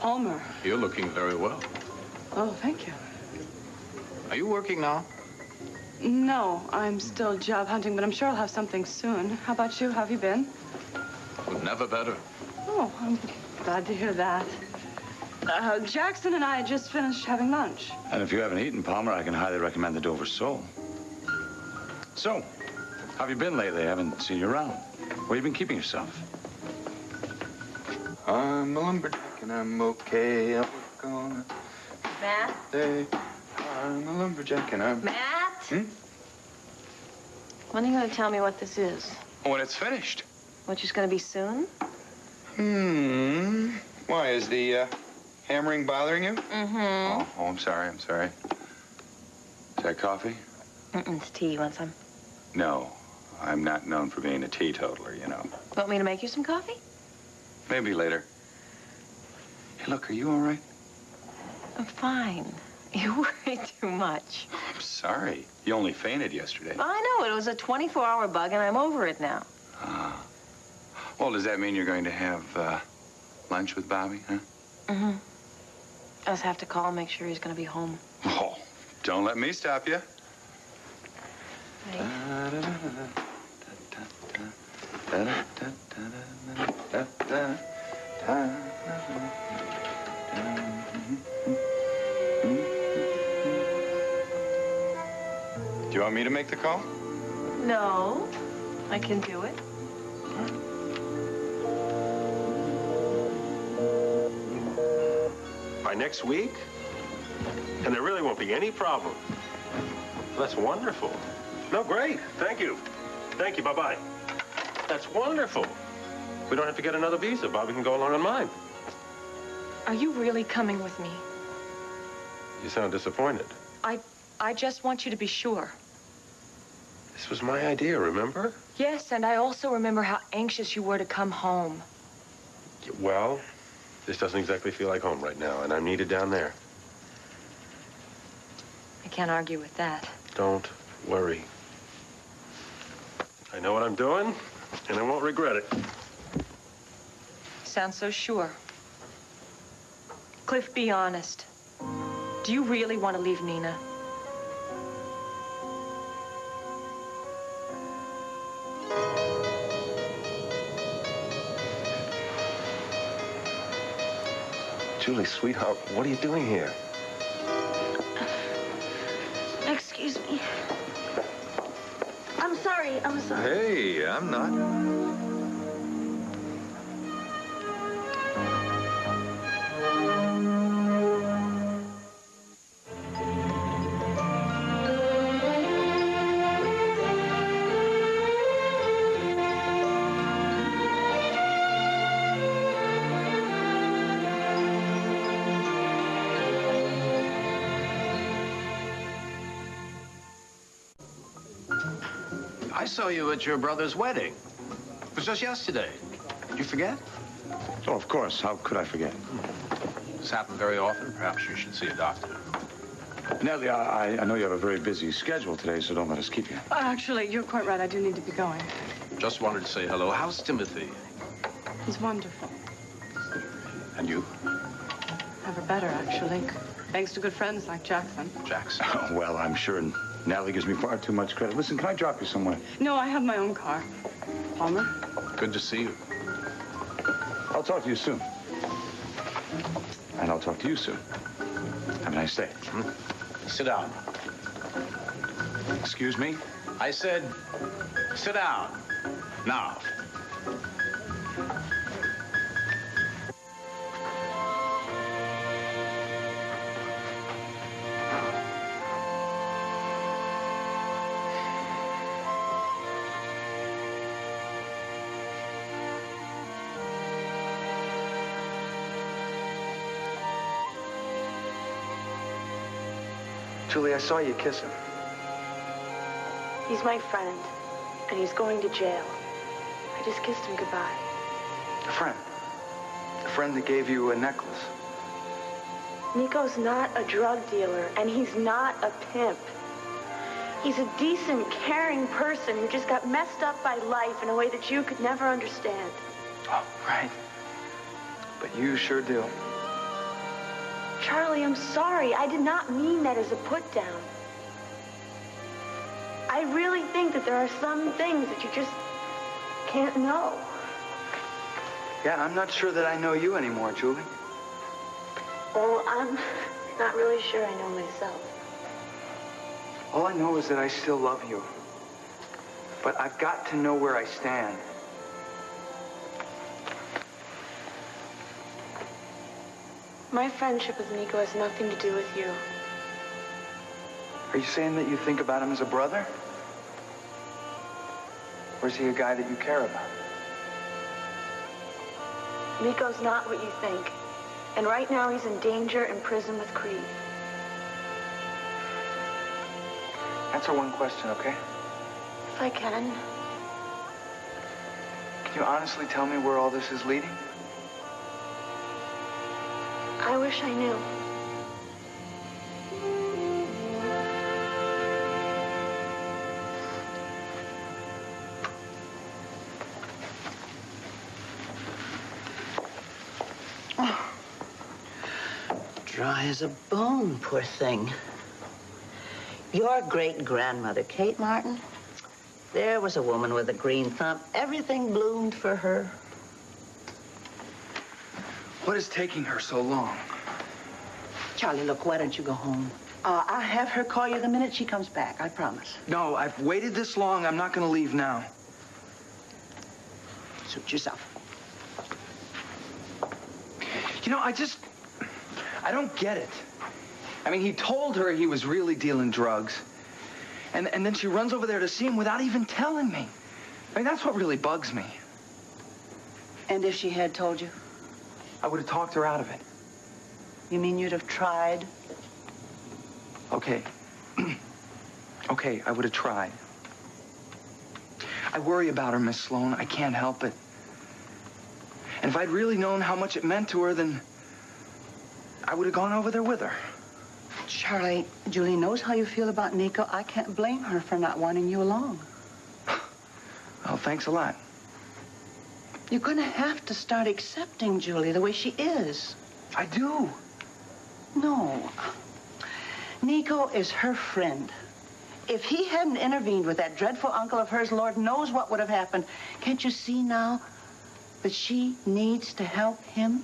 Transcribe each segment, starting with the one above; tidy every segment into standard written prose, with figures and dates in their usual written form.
Palmer. You're looking very well. Oh, thank you. Are you working now? No, I'm still job hunting, but I'm sure I'll have something soon. How about you? How have you been? Well, never better. Oh, I'm glad to hear that. Jackson and I just finished having lunch. And if you haven't eaten, Palmer, I can highly recommend the Dover Sole. So, how have you been lately? I haven't seen you around. Where have you been keeping yourself? I'm a lumberjack and I'm okay. I'm gonna... Matt? Hey, I'm a lumberjack and I'm... Matt? Hmm? When are you going to tell me what this is? When it's finished. Which is going to be soon? Why, is the hammering bothering you? Mm-hmm. Oh, I'm sorry, I'm sorry. Is that coffee? It's tea. You want some? No, I'm not known for being a teetotaler, you know. Want me to make you some coffee? Maybe later. Hey, look, are you all right? I'm fine. You worry too much. I'm sorry. You only fainted yesterday. I know. It was a 24-hour bug, and I'm over it now. Well, does that mean you're going to have lunch with Bobby, huh? Mm-hmm. I just have to call and make sure he's going to be home. Oh, don't let me stop you. Right. Do you want me to make the call? No, I can do it. By next week? And there really won't be any problem. That's wonderful. No, great. Thank you. Thank you. Bye-bye. That's wonderful. We don't have to get another visa. Bobby can go along on mine. Are you really coming with me? You sound disappointed. I just want you to be sure. This was my idea, remember? Yes, and I also remember how anxious you were to come home. Well, this doesn't exactly feel like home right now, and I'm needed down there. I can't argue with that. Don't worry. I know what I'm doing, and I won't regret it. You sound so sure. Cliff, be honest. Do you really want to leave Nina? Julie, sweetheart, what are you doing here? Excuse me. I'm sorry. Hey, I'm not. I saw you at your brother's wedding. It was just yesterday. Did you forget? Oh, of course. How could I forget? This happens very often. Perhaps you should see a doctor. Nellie, I know you have a very busy schedule today, so don't let us keep you. Actually, you're quite right. I do need to be going. Just wanted to say hello. How's Timothy? He's wonderful. And you? Never better, actually. Thanks to good friends like Jackson. Jackson. Oh, well, I'm sure Nellie gives me far too much credit. Listen, can I drop you somewhere? No, I have my own car. Palmer? Good to see you. I'll talk to you soon. And I'll talk to you soon. Have a nice day. Sit down. Excuse me? I said, sit down. Now. Julie, I saw you kiss him. He's my friend, and he's going to jail. I just kissed him goodbye. A friend. A friend that gave you a necklace. Nico's not a drug dealer, and he's not a pimp. He's a decent, caring person who just got messed up by life in a way that you could never understand. Oh, right. But you sure do. Charlie, I'm sorry. I did not mean that as a put-down. I really think that there are some things that you just can't know. Yeah, I'm not sure that I know you anymore, Julie. Well, I'm not really sure I know myself. All I know is that I still love you. But I've got to know where I stand. My friendship with Nico has nothing to do with you. Are you saying that you think about him as a brother? Or is he a guy that you care about? Nico's not what you think. And right now he's in danger in prison with Creed. Answer one question, okay? If I can. Can you honestly tell me where all this is leading? I wish I knew. Dry as a bone, poor thing. Your great-grandmother, Kate Martin, there was a woman with a green thumb. Everything bloomed for her. What is taking her so long? Charlie, look, why don't you go home? I'll have her call you the minute she comes back, I promise. No, I've waited this long. I'm not going to leave now. Suit yourself. You know, I don't get it. I mean, he told her he was really dealing drugs. And then she runs over there to see him without even telling me. I mean, that's what really bugs me. And if she had told you? I would have talked her out of it. You mean you'd have tried? Okay. Okay, I would have tried. I worry about her, Miss Sloan. I can't help it. And if I'd really known how much it meant to her, then I would have gone over there with her. Charlie, Julie knows how you feel about Nico. I can't blame her for not wanting you along. Well, thanks a lot. You're going to have to start accepting Julie the way she is. I do. No. Nico is her friend. If he hadn't intervened with that dreadful uncle of hers, Lord knows what would have happened. Can't you see now that she needs to help him?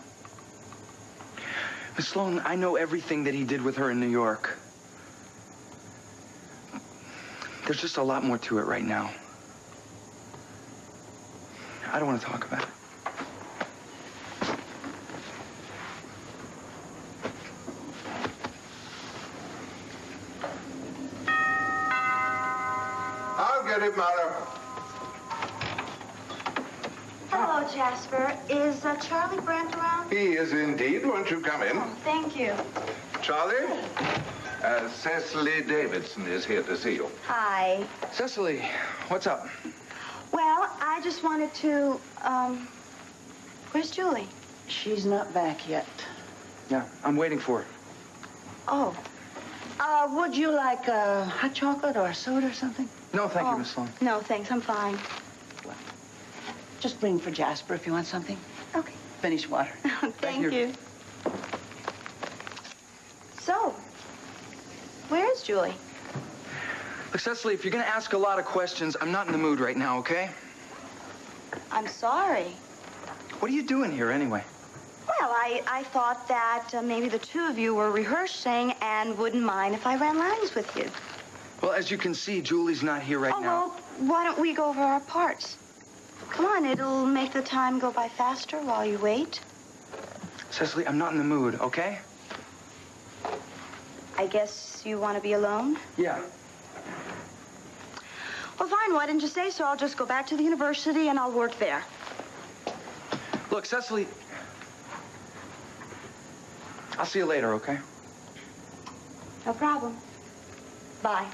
Miss Sloan, I know everything that he did with her in New York. There's just a lot more to it right now. I don't want to talk about it. I'll get it, Mother. Hello, Jasper. Is Charlie Brent around? He is indeed. Won't you come in? Oh, thank you. Charlie? Cecily Davidson is here to see you. Hi. Cecily, what's up? Well, I just wanted to, where's Julie? She's not back yet. Yeah, I'm waiting for her. Oh. Would you like hot chocolate or a soda or something? No, thank you, Miss Sloan. No, thanks. I'm fine. Just bring for Jasper if you want something. Okay. Finish water. Thank you. So, where's Julie? Look, Cecily, if you're going to ask a lot of questions, I'm not in the mood right now, okay? I'm sorry. What are you doing here anyway? Well, I thought that maybe the two of you were rehearsing and wouldn't mind if I ran lines with you. Well, as you can see, Julie's not here right now. Well, why don't we go over our parts? Come on, it'll make the time go by faster while you wait. Cecily, I'm not in the mood, okay? I guess you want to be alone? Yeah. Well, fine. Why didn't you say so? I'll just go back to the university and I'll work there. Look, Cecily, I'll see you later, okay? No problem. Bye.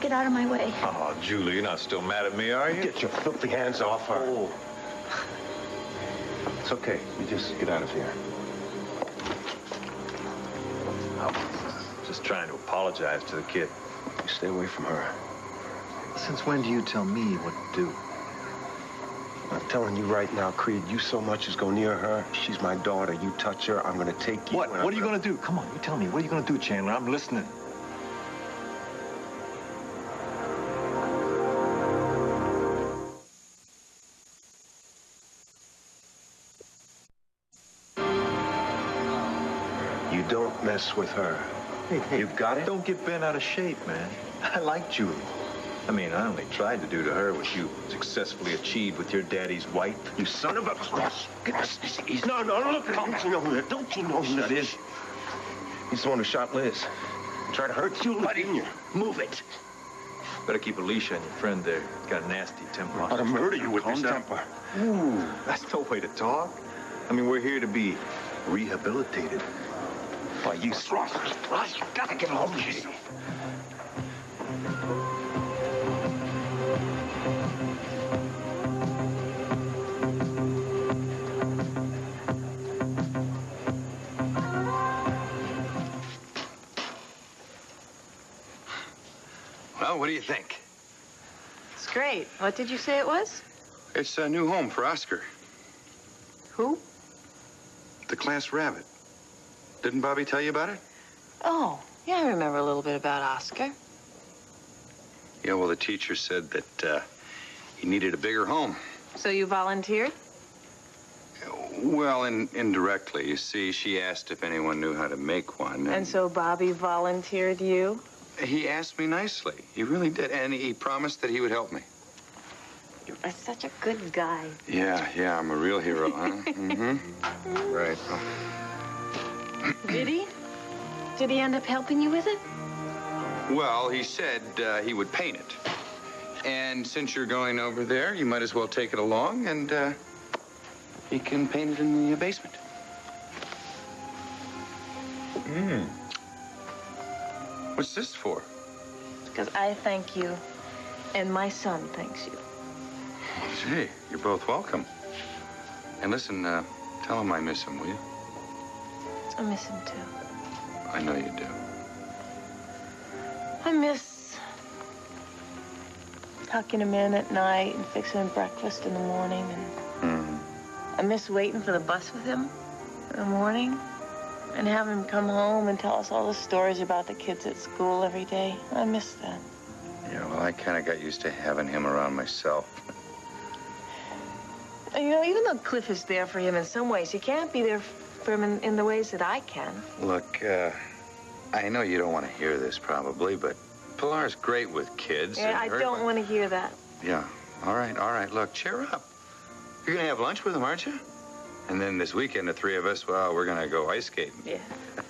Get out of my way. Oh, Julie, you're not still mad at me, are you? Get your filthy hands off her. Oh. It's okay. You just get out of here. I'm just trying to apologize to the kid. You stay away from her. Since when do you tell me what to do? I'm telling you right now, Creed, you so much as go near her. She's my daughter. You touch her, I'm gonna take you. What? What are you gonna do? Come on, you tell me. What are you gonna do, Chandler? I'm listening. You don't mess with her. Hey, you got it? Don't get bent out of shape, man. I like Julie. I mean, I only tried to do to her what you successfully achieved with your daddy's wife. You son of a... No, look, don't you know that? Don't you know who that is? He's the one who shot Liz. Tried to hurt you, didn't you? Move it. Better keep a leash on your friend there. Got a nasty temper. I'd murder you with this temper. Ooh, that's no way to talk. I mean, we're here to be rehabilitated. Why, you... Ross, you gotta get a hold of yourself. Well, what do you think? It's great. What did you say it was? It's a new home for Oscar. Who? The class rabbit. Didn't Bobby tell you about it? Oh, yeah, I remember a little bit about Oscar. Yeah, well, the teacher said that he needed a bigger home. So you volunteered? Well, indirectly. You see, she asked if anyone knew how to make one. And so Bobby volunteered you? He asked me nicely. He really did. And he promised that he would help me. You're such a good guy. Yeah, I'm a real hero, huh? Mm-hmm. Right. Did he? Did he end up helping you with it? Well, he said he would paint it. And since you're going over there, you might as well take it along, and he can paint it in the basement. What's this for? Because I thank you, and my son thanks you. Gee, you're both welcome. And listen, tell him I miss him, will you? I miss him, too. I know you do. I miss tucking him in at night and fixing him breakfast in the morning. And I miss waiting for the bus with him in the morning and having him come home and tell us all the stories about the kids at school every day. I miss that. Yeah, well, I kind of got used to having him around myself. You know, even though Cliff is there for him in some ways, he can't be there for him in the ways that I can. Look, I know you don't want to hear this probably, but Pilar's great with kids. Yeah, I don't want to hear that. Yeah, all right. Look, cheer up. You're going to have lunch with him, aren't you? And then this weekend, the three of us, well, we're going to go ice skating. Yeah,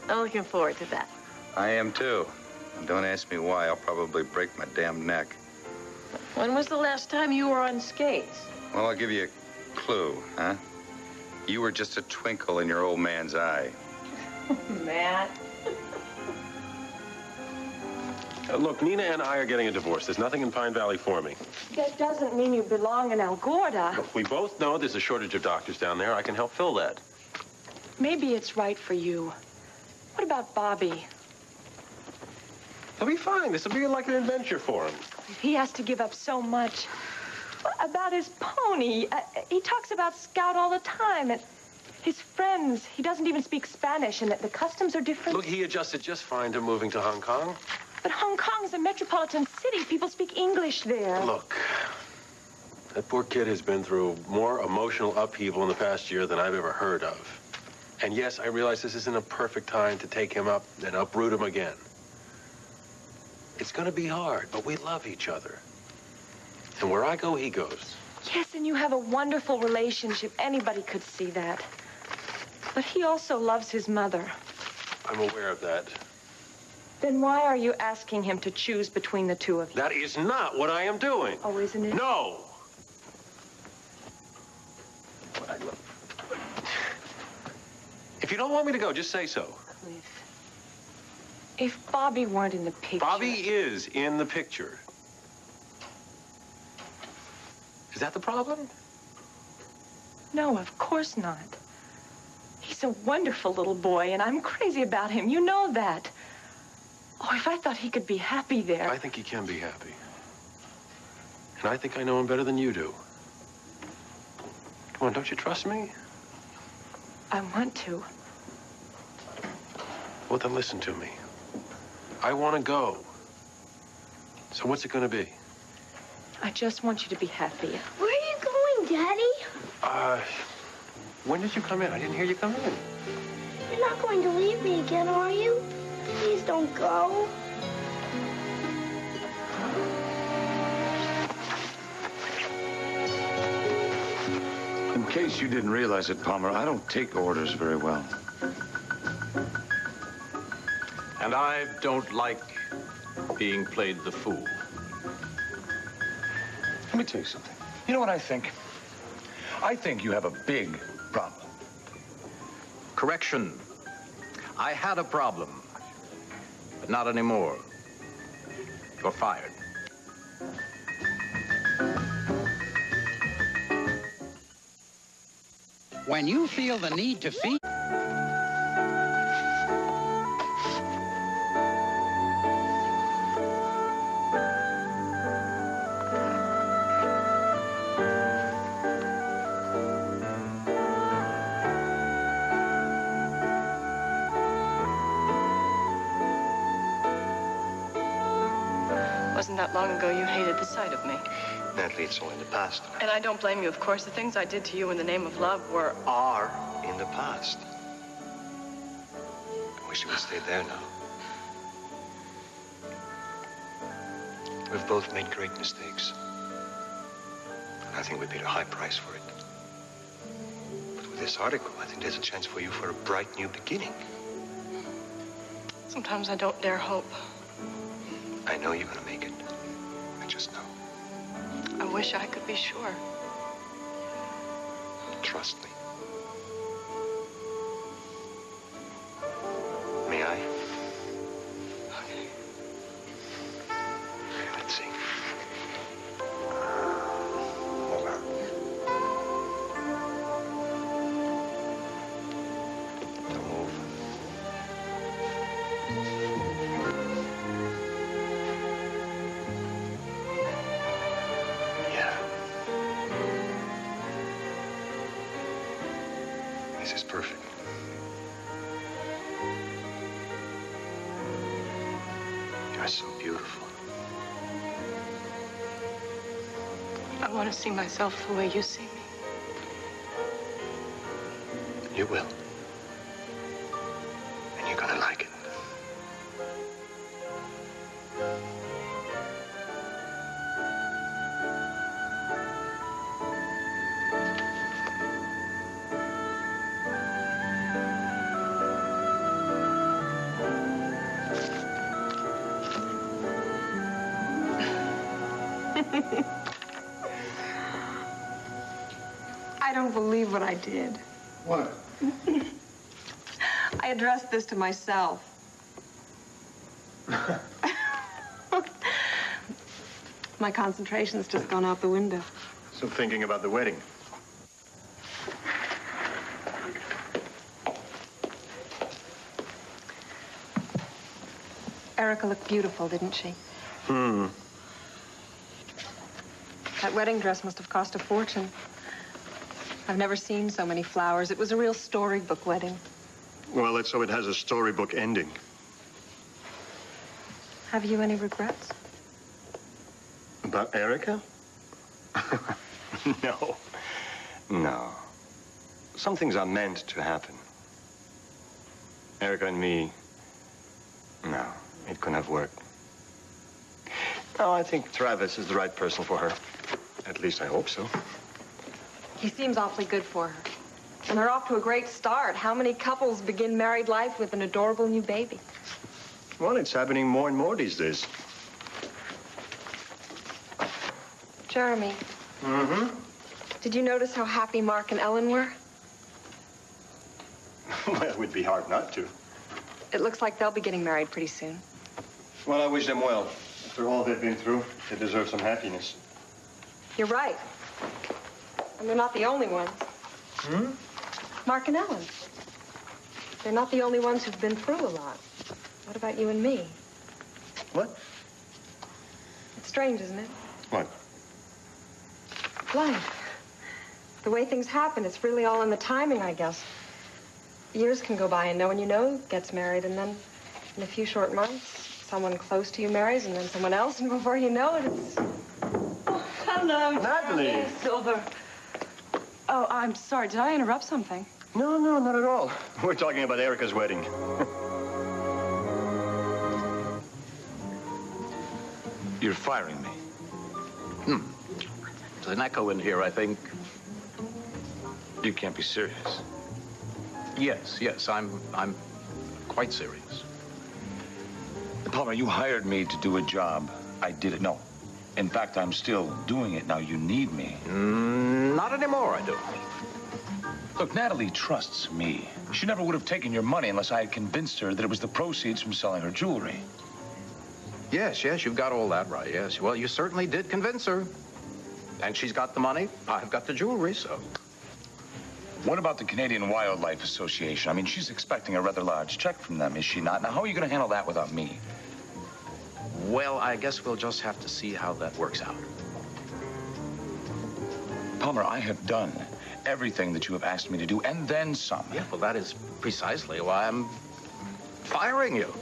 I'm looking forward to that. I am, too. And don't ask me why. I'll probably break my damn neck. When was the last time you were on skates? Well, I'll give you a clue, huh? You were just a twinkle in your old man's eye. Matt. Look, Nina and I are getting a divorce. There's nothing in Pine Valley for me. That doesn't mean you belong in El Gorda. Look, we both know there's a shortage of doctors down there. I can help fill that. Maybe it's right for you. What about Bobby? He'll be fine. This will be like an adventure for him. He has to give up so much. About his pony. He talks about Scout all the time. And his friends. He doesn't even speak Spanish, and the customs are different. Look, he adjusted just fine to moving to Hong Kong. But Hong Kong is a metropolitan city. People speak English there. Look, that poor kid has been through more emotional upheaval in the past year than I've ever heard of. And yes, I realize this isn't a perfect time to take him up and uproot him again. It's going to be hard, but we love each other. And where I go, he goes. Yes, and you have a wonderful relationship. Anybody could see that. But he also loves his mother. I'm aware of that. Then why are you asking him to choose between the two of you? That is not what I am doing. Oh, isn't it? No. If you don't want me to go, just say so. If Bobby weren't in the picture... Bobby is in the picture. Is that the problem? No, of course not. He's a wonderful little boy, and I'm crazy about him. You know that. Oh, if I thought he could be happy there. I think he can be happy. And I think I know him better than you do. Come on, don't you trust me? I want to. Well, then listen to me. I want to go. So what's it going to be? I just want you to be happy. Where are you going, Daddy? When did you come in? I didn't hear you come in. You're not going to leave me again, are you? Please don't go. In case you didn't realize it, Palmer, I don't take orders very well. And I don't like being played the fool. Let me tell you something. You know what I think? I think you have a big problem. Correction. I had a problem, but not anymore. You're fired. When you feel the need to feed... Wasn't that long ago you hated the sight of me. Natalie, it's all in the past. And I don't blame you, of course. The things I did to you in the name of love are In the past. I wish you would stay there now. We've both made great mistakes. And I think we paid a high price for it. But with this article, I think there's a chance for you for a bright new beginning. Sometimes I don't dare hope. I know you're gonna make it. I just know. I wish I could be sure. Trust me. May I? Okay. Let's see. Hold on. Don't move. Yeah. This is perfect. You're so beautiful. I want to see myself the way you see me. You will. And you're gonna like it. I don't believe what I did. What? I addressed this to myself. My concentration's just gone out the window. So thinking about the wedding. Erica looked beautiful, didn't she? Hmm. That wedding dress must have cost a fortune. I've never seen so many flowers. It was a real storybook wedding. Well, let's hope it has a storybook ending. Have you any regrets? About Erica? No. No. Some things are meant to happen. Erica and me, no, it couldn't have worked. No, I think Travis is the right person for her. At least I hope so. He seems awfully good for her. And they're off to a great start. How many couples begin married life with an adorable new baby? Well, it's happening more and more these days. Jeremy. Mm-hmm. Did you notice how happy Mark and Ellen were? Well, it would be hard not to. It looks like they'll be getting married pretty soon. Well, I wish them well. After all they've been through, they deserve some happiness. You're right. And they're not the only ones. Hmm? Mark and Ellen. They're not the only ones who've been through a lot. What about you and me? What? It's strange, isn't it? What? Life. The way things happen, it's really all in the timing, I guess. Years can go by and no one you know gets married, and then in a few short months, someone close to you marries, and then someone else, and before you know it, it's... Oh, hello, Natalie. Silver. Oh, I'm sorry. Did I interrupt something? No, not at all. We're talking about Erica's wedding. You're firing me. There's an echo in here, I think. You can't be serious. Yes, I'm quite serious. Palmer, you hired me to do a job. I did it. No. In fact, I'm still doing it. Now you need me. Not anymore, I don't. Look, Natalie trusts me. She never would have taken your money unless I had convinced her that it was the proceeds from selling her jewelry. Yes, you've got all that right, yes. Well, you certainly did convince her. And she's got the money, I've got the jewelry, so... What about the Canadian Wildlife Association? I mean, she's expecting a rather large check from them, is she not? Now, how are you going to handle that without me? Well, I guess we'll just have to see how that works out. Palmer, I have done everything that you have asked me to do, and then some. Yeah, well, that is precisely why I'm firing you.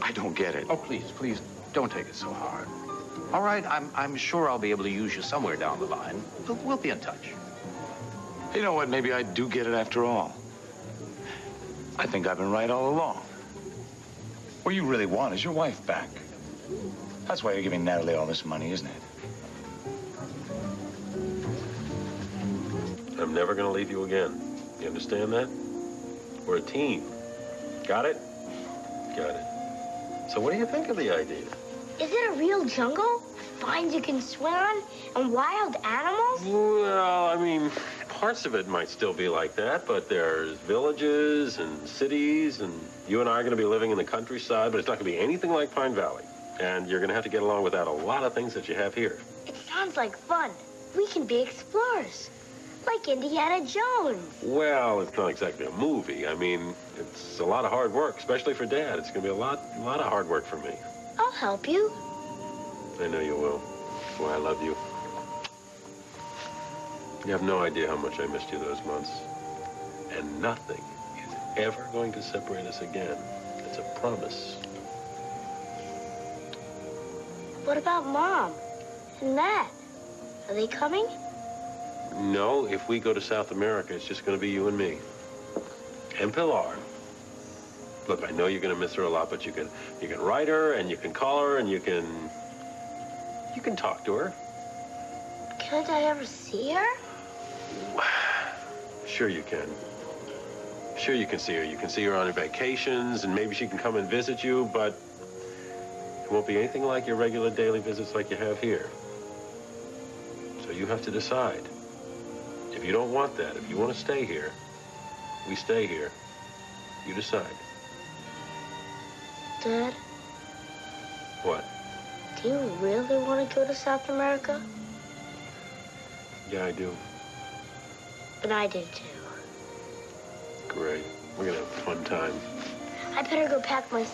I don't get it. Oh, please, don't take it so hard. All right, I'm sure I'll be able to use you somewhere down the line. We'll be in touch. You know what? Maybe I do get it after all. I think I've been right all along. What you really want is your wife back. That's why you're giving Natalie all this money, isn't it? I'm never going to leave you again. You understand that? We're a team. Got it? Got it. So what do you think of the idea? Is it a real jungle? Vines you can swim on? And wild animals? Well, I mean, parts of it might still be like that, but there's villages and cities, and you and I are going to be living in the countryside, but it's not going to be anything like Pine Valley. And you're going to have to get along without a lot of things that you have here. It sounds like fun. We can be explorers. Like Indiana Jones. Well, it's not exactly a movie. I mean, it's a lot of hard work, especially for Dad. It's going to be a lot of hard work for me. I'll help you. I know you will. That's why I love you. You have no idea how much I missed you those months. And nothing is ever going to separate us again. It's a promise. What about Mom and Dad? Are they coming? No, if we go to South America, it's just going to be you and me. And Pilar. Look, I know you're going to miss her a lot, but you can write her, and you can call her, and you can talk to her. Can't I ever see her? Sure you can. Sure you can see her. You can see her on her vacations, and maybe she can come and visit you, but it won't be anything like your regular daily visits like you have here. So you have to decide. If you don't want that, if you want to stay here, we stay here. You decide. Dad? What? Do you really want to go to South America? Yeah, I do. And I do too. Great. We're gonna have a fun time. I better go pack my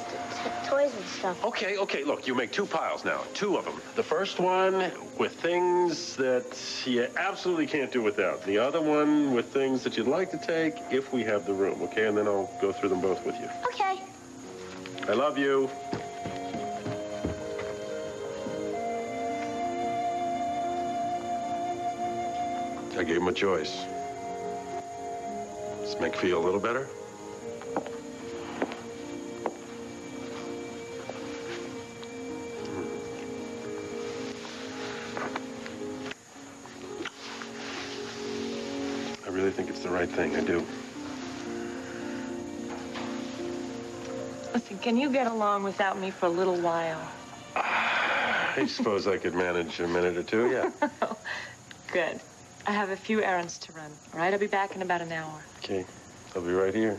toys and stuff. Okay, look, you make 2 piles now. 2 of them. The first one with things that you absolutely can't do without. The other one with things that you'd like to take if we have the room, okay? And then I'll go through them both with you. Okay. I love you. I gave him a choice. Does it make you feel a little better? I really think it's the right thing. I do. Listen, can you get along without me for a little while? I suppose I could manage a minute or two, yeah. Good. I have a few errands to run. All right, I'll be back in about an hour. Okay, I'll be right here.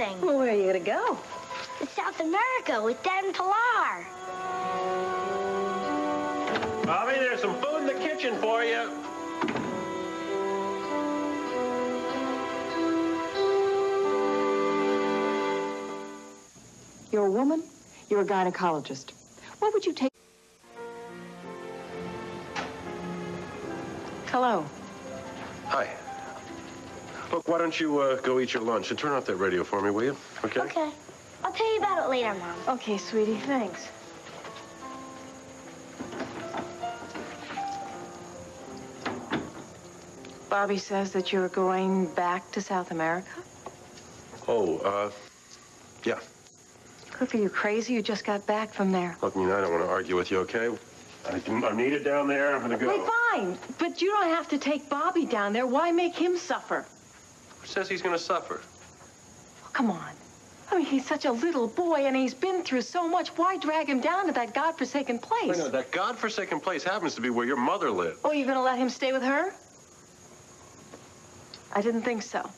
nothing. Well, where are you going to go? To South America with Dad and Pilar. Bobby, there's some food in the kitchen for you. You're a woman. You're a gynecologist. What would you take? Hello. Hi. Look, why don't you go eat your lunch and turn off that radio for me, will you? Okay? Okay. I'll tell you about it later, Mom. Okay, sweetie, thanks. Bobby says that you're going back to South America? Oh, yeah. Cliff, are you crazy? You just got back from there. Look, Nina, I don't want to argue with you, okay? I'm needed down there. I'm gonna go. Hey, fine. But you don't have to take Bobby down there. Why make him suffer? Who says he's gonna suffer? Oh, come on. I mean, he's such a little boy, and he's been through so much. Why drag him down to that godforsaken place? I know, that godforsaken place happens to be where your mother lived. Oh, you're gonna let him stay with her? I didn't think so.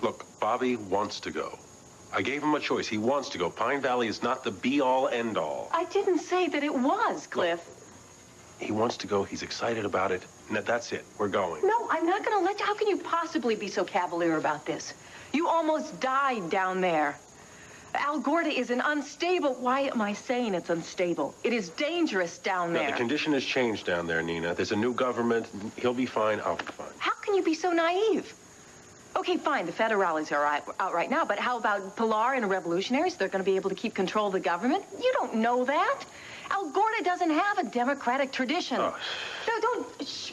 Look, Bobby wants to go. I gave him a choice. He wants to go. Pine Valley is not the be-all, end-all. I didn't say that it was, Cliff. Look, he wants to go. He's excited about it. And that's it. We're going. No, I'm not gonna let you. How can you possibly be so cavalier about this? You almost died down there. Algorta is an unstable... Why am I saying it's unstable? It is dangerous down there. No, the condition has changed down there, Nina. There's a new government. He'll be fine. I'll be fine. How can you be so naive? Okay, fine, the federales are out right now, but how about Pilar and the revolutionaries? They're going to be able to keep control of the government? You don't know that. Algorta doesn't have a democratic tradition. Oh.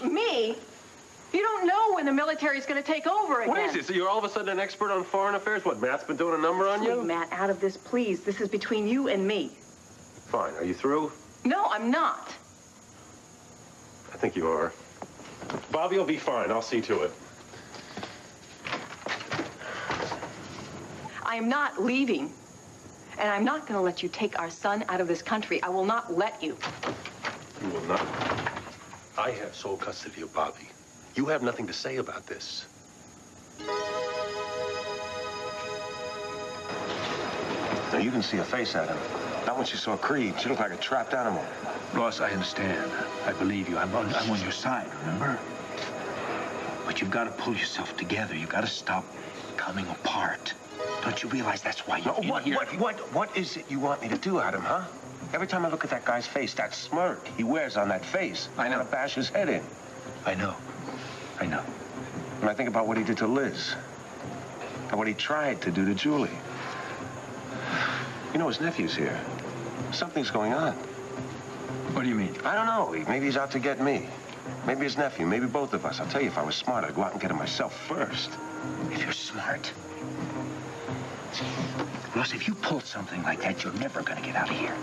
Me? You don't know when the military's going to take over again. What is it? So you're all of a sudden an expert on foreign affairs? What, Matt's been doing a number on you? Matt, out of this, please. This is between you and me. Fine. Are you through? No, I'm not. I think you are. Bobby will be fine. I'll see to it. I am not leaving. And I'm not going to let you take our son out of this country. I will not let you. You will not. I have sole custody of Bobby. You have nothing to say about this. Now, you can see a face at him. Not when she saw Creed. She looked like a trapped animal. Ross, I understand. I believe you. I'm on your side, remember? But you've got to pull yourself together. You've got to stop coming apart. Don't you realize that's why you're in here? What is it you want me to do, Adam, huh? Every time I look at that guy's face, that smirk he wears on that face, I want to bash his head in. I know. When I think about what he did to Liz, and what he tried to do to Julie. You know, his nephew's here. Something's going on. What do you mean? I don't know. Maybe he's out to get me. Maybe his nephew, maybe both of us. I'll tell you, if I was smart, I'd go out and get him myself first. If you're smart. Ross, if you pull something like that, you're never going to get out of here.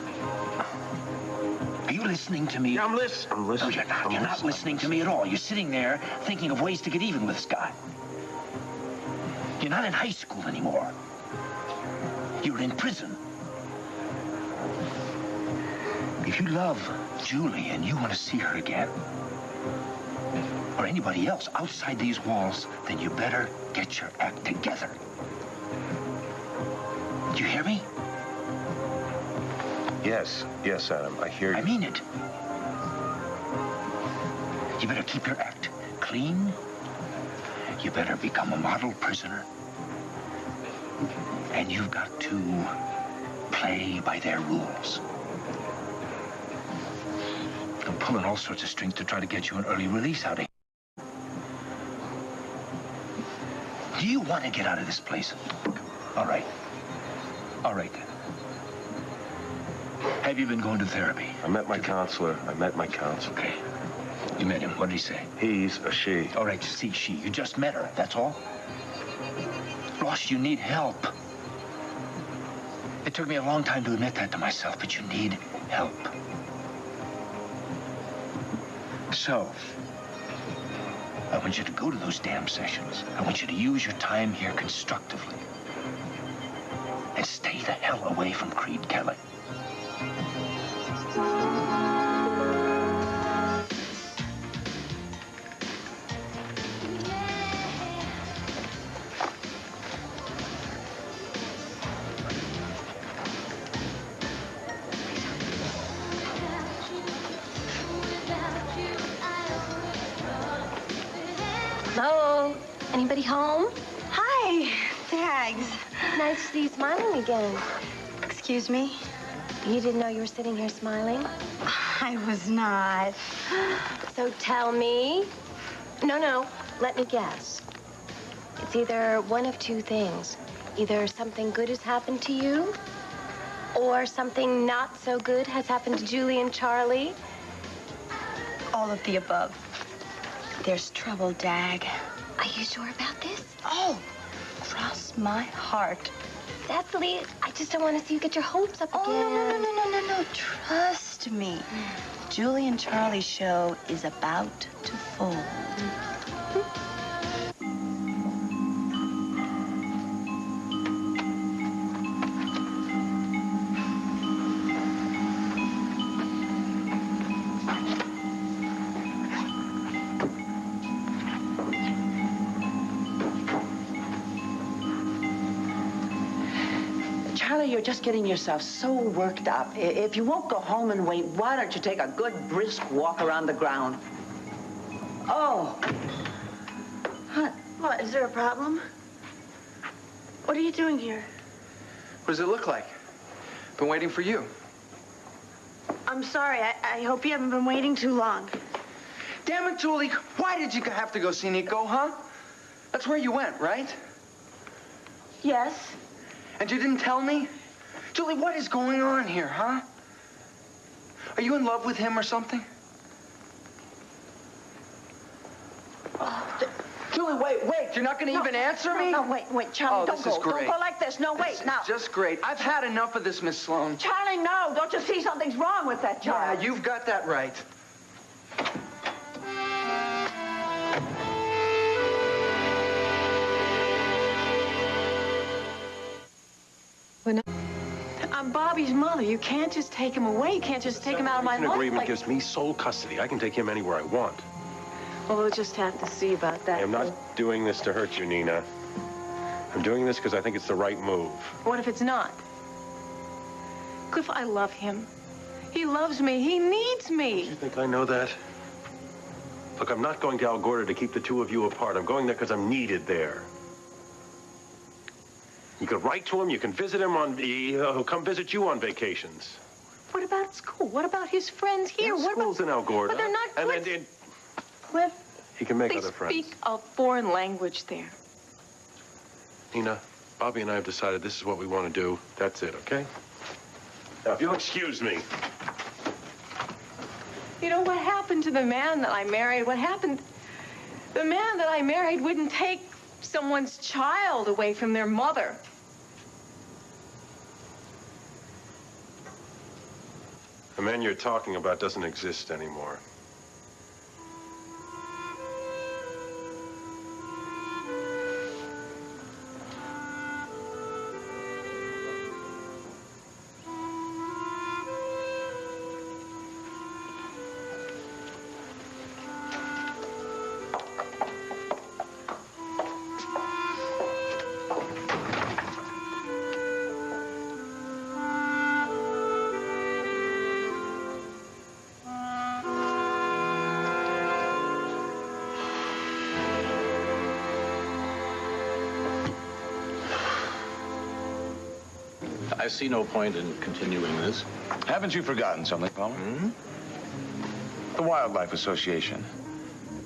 Are you listening to me? Yeah, I'm listening. No, you're not. You're not listening to me at all. You're sitting there thinking of ways to get even with Scott. You're not in high school anymore. You're in prison. If you love Julie and you want to see her again, or anybody else outside these walls, then you better get your act together. Do you hear me? Yes, Adam, I hear you. I mean it. You better keep your act clean. You better become a model prisoner. And you've got to play by their rules. I'm pulling all sorts of strings to try to get you an early release out of here. Do you want to get out of this place? All right. All right, then. Have you been going to therapy? I met my counselor. Okay. You met him. What did he say? He's a she. All right, she. You just met her. That's all? Ross, you need help. It took me a long time to admit that to myself, but you need help. So, I want you to go to those damn sessions. I want you to use your time here constructively. And stay the hell away from Creed Kelly. home? Hi, Tags. Nice to see you smiling again. Excuse me? You didn't know you were sitting here smiling? I was not. So tell me. No, let me guess. It's either one of two things. Either something good has happened to you, or something not so good has happened to Julie and Charlie. All of the above. There's trouble, Dag. Are you sure about this? Oh, cross my heart. Cecily, I just don't want to see you get your hopes up again. Oh, no. Trust me. Julie and Charlie's show is about to fold. Charlie, you're just getting yourself so worked up. If you won't go home and wait, why don't you take a good brisk walk around the ground? Oh. What, is there a problem? What are you doing here? What does it look like? Been waiting for you. I'm sorry. I hope you haven't been waiting too long. Damn it, Julie. Why did you have to go see Nico, huh? That's where you went, right? Yes. And you didn't tell me? Julie, what is going on here, huh? Are you in love with him or something? Julie, wait. You're not going to even answer me? No, wait, Charlie, don't this go. is great. Don't go like this. No, wait, now. Just great. I've had enough of this, Miss Sloan. Charlie, no. Don't you see something's wrong with that child? Yeah, you've got that right. I'm Bobby's mother. You can't just take him away. You can't just take him out of my An life. agreement gives me sole custody. I can take him anywhere I want. Well, we'll just have to see about that. I am not doing this to hurt you, Nina. I'm doing this because I think it's the right move. What if it's not? Cliff, I love him. He loves me. He needs me. You think I know that? Look, I'm not going to Algorta to keep the two of you apart. I'm going there because I'm needed there. You can write to him. You can visit him he'll come visit you on vacations. What about school? What about his friends here? His school's in Algorta. But they're not Cliff. And Cliff, he can make they other friends. speak a foreign language there. Nina, Bobby and I have decided this is what we want to do. That's it, okay? Now, if you'll excuse me. You know what happened to the man that I married? What happened? The man that I married wouldn't take someone's child away from their mother. The man you're talking about doesn't exist anymore. I see no point in continuing this. Haven't you forgotten something, Palmer? The Wildlife Association.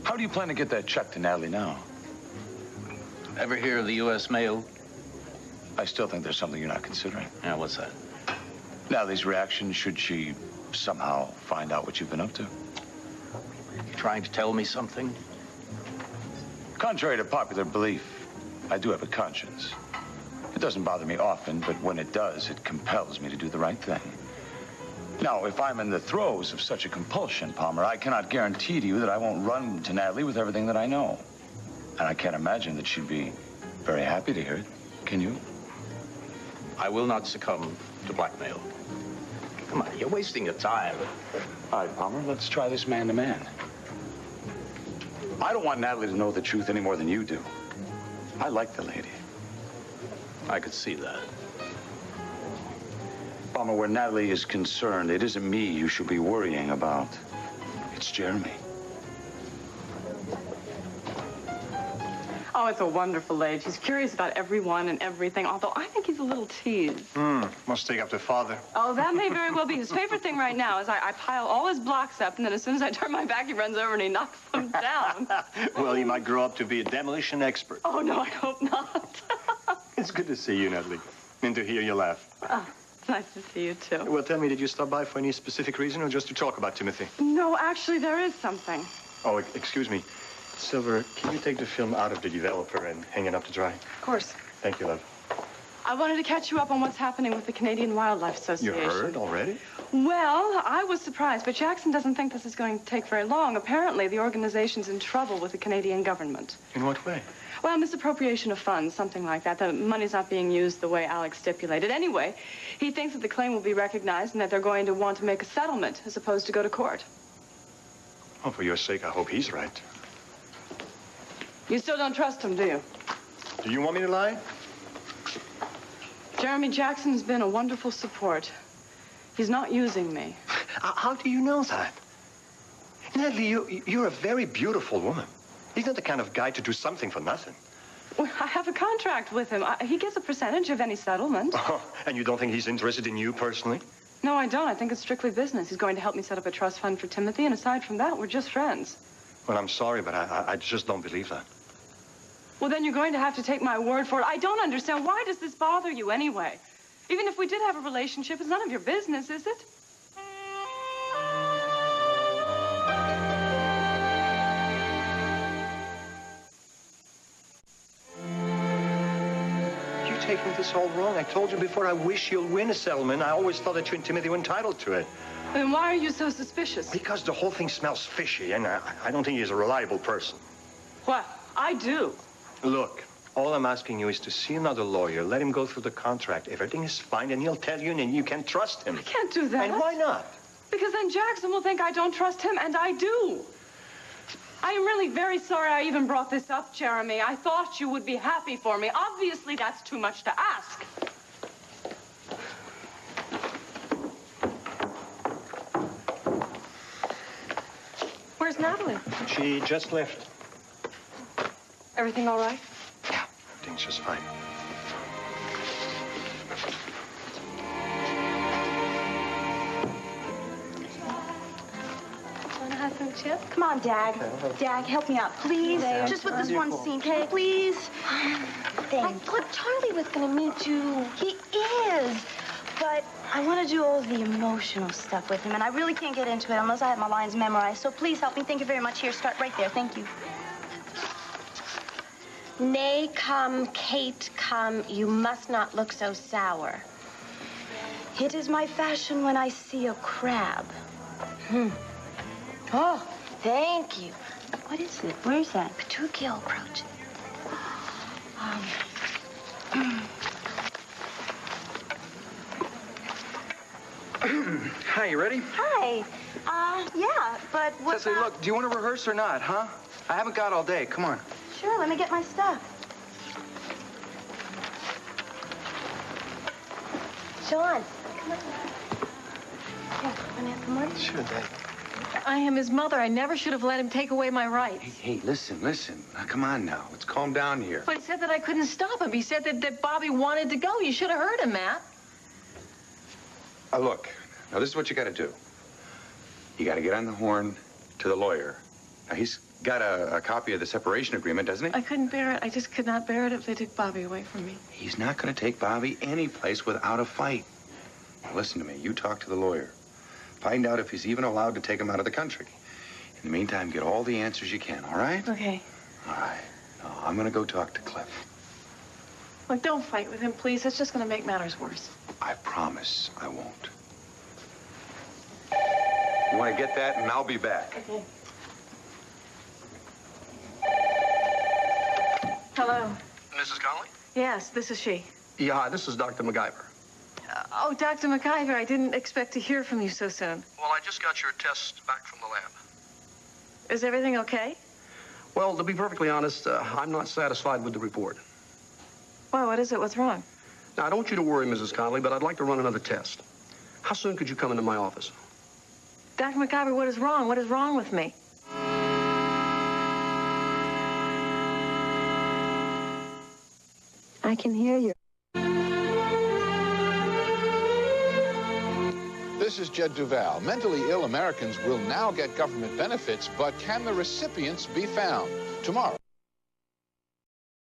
How do you plan to get that check to Natalie now? Ever hear of the U.S. mail? I still think there's something you're not considering. Yeah, what's that? Natalie's reaction should she somehow find out what you've been up to. You trying to tell me something? Contrary to popular belief, I do have a conscience. It doesn't bother me often, but when it does, it compels me to do the right thing. Now, if I'm in the throes of such a compulsion, Palmer, I cannot guarantee to you that I won't run to Natalie with everything that I know. And I can't imagine that she'd be very happy to hear it. Can you? I will not succumb to blackmail. Come on, you're wasting your time. All right, Palmer, let's try this man to man. I don't want Natalie to know the truth any more than you do. I like the lady. I could see that. Palmer, where Natalie is concerned, it isn't me you should be worrying about. It's Jeremy. Oh, Oh, it's a wonderful age. He's curious about everyone and everything, although I think he's a little teased. Must take up the father. Oh, that may very well be. His favorite thing right now is I pile all his blocks up, and then as soon as I turn my back, he runs over and he knocks them down. Well, he might grow up to be a demolition expert. Oh, no, I hope not. It's good to see you, Natalie. And to hear you laugh. Oh, it's nice to see you, too. Well, tell me, did you stop by for any specific reason or just to talk about Timothy? No, actually, there is something. Oh, excuse me. Silver, can you take the film out of the developer and hang it up to dry? Of course. Thank you, love. I wanted to catch you up on what's happening with the Canadian Wildlife Association. You heard already? Well, I was surprised, but Jackson doesn't think this is going to take very long. Apparently, the organization's in trouble with the Canadian government. In what way? Well, misappropriation of funds, something like that. The money's not being used the way Alex stipulated. Anyway, he thinks that the claim will be recognized and that they're going to want to make a settlement as opposed to go to court. Oh, for your sake, I hope he's right. You still don't trust him, do you? Do you want me to lie? Jeremy Jackson's been a wonderful support. He's not using me. How do you know that? Natalie, you're a very beautiful woman. He's not the kind of guy to do something for nothing. Well, I have a contract with him. He gets a percentage of any settlement. Oh, and you don't think he's interested in you personally? No, I don't. I think it's strictly business. He's going to help me set up a trust fund for Timothy, and aside from that, we're just friends. Well, I'm sorry, but I just don't believe that. Well, then you're going to have to take my word for it. I don't understand. Why does this bother you anyway? Even if we did have a relationship, it's none of your business, is it? You're taking this all wrong. I told you before, I wish you'll win a settlement. I always thought that you and Timothy were entitled to it. Then why are you so suspicious? Because the whole thing smells fishy, and I don't think he's a reliable person. What? I do. Look, all I'm asking you is to see another lawyer, let him go through the contract. If everything is fine, then he'll tell you, and you can trust him. I can't do that. And why not? Because then Jackson will think I don't trust him, and I do. I am really very sorry I even brought this up, Jeremy. I thought you would be happy for me. Obviously, that's too much to ask. Where's Natalie? She just left. Everything all right? Yeah, everything's just fine. Want to have some chips? Come on, Dag. Dag, help me out, please. Just with this one scene, please. I thought Charlie was going to meet you. He is. But I want to do all the emotional stuff with him, and I really can't get into it unless I have my lines memorized. So please help me. Thank you very much. Here, start right there. Thank you. Nay, come, Kate, come. You must not look so sour. It is my fashion when I see a crab. Oh, thank you. What is it? Where is that? Petruchio approach. Hi, you ready? Hi. Yeah, but what Cecily, look, do you want to rehearse or not, huh? I haven't got all day. Come on. Sure, let me get my stuff. John, come on. Here, want to have some more? Sure, Dad. I am his mother. I never should have let him take away my rights. Hey, listen. Now, come on now. Let's calm down here. But he said that I couldn't stop him. He said that Bobby wanted to go. You should have heard him, Matt. Look, now this is what you got to do. You got to get on the horn to the lawyer. Now, he's got a copy of the separation agreement, doesn't he? I couldn't bear it. I just could not bear it if they took Bobby away from me. He's not going to take Bobby any place without a fight. Now, listen to me. You talk to the lawyer. Find out if he's even allowed to take him out of the country. In the meantime, get all the answers you can, all right? Okay. All right. Now, I'm going to go talk to Cliff. Look, don't fight with him, please. It's just going to make matters worse. I promise I won't. You want to get that, and I'll be back. Okay. Hello. Mrs. Conley? Yes, this is she. Yeah, hi, this is Dr. MacGyver. Oh, Dr. MacGyver, I didn't expect to hear from you so soon. Well, I just got your tests back from the lab. Is everything okay? Well, to be perfectly honest, I'm not satisfied with the report. Why, what is it? What's wrong? Now, I don't want you to worry, Mrs. Conley, but I'd like to run another test. How soon could you come into my office? Dr. MacGyver, what is wrong? What is wrong with me? I can hear you. This is Jed Duval. Mentally ill Americans will now get government benefits, but can the recipients be found? Tomorrow.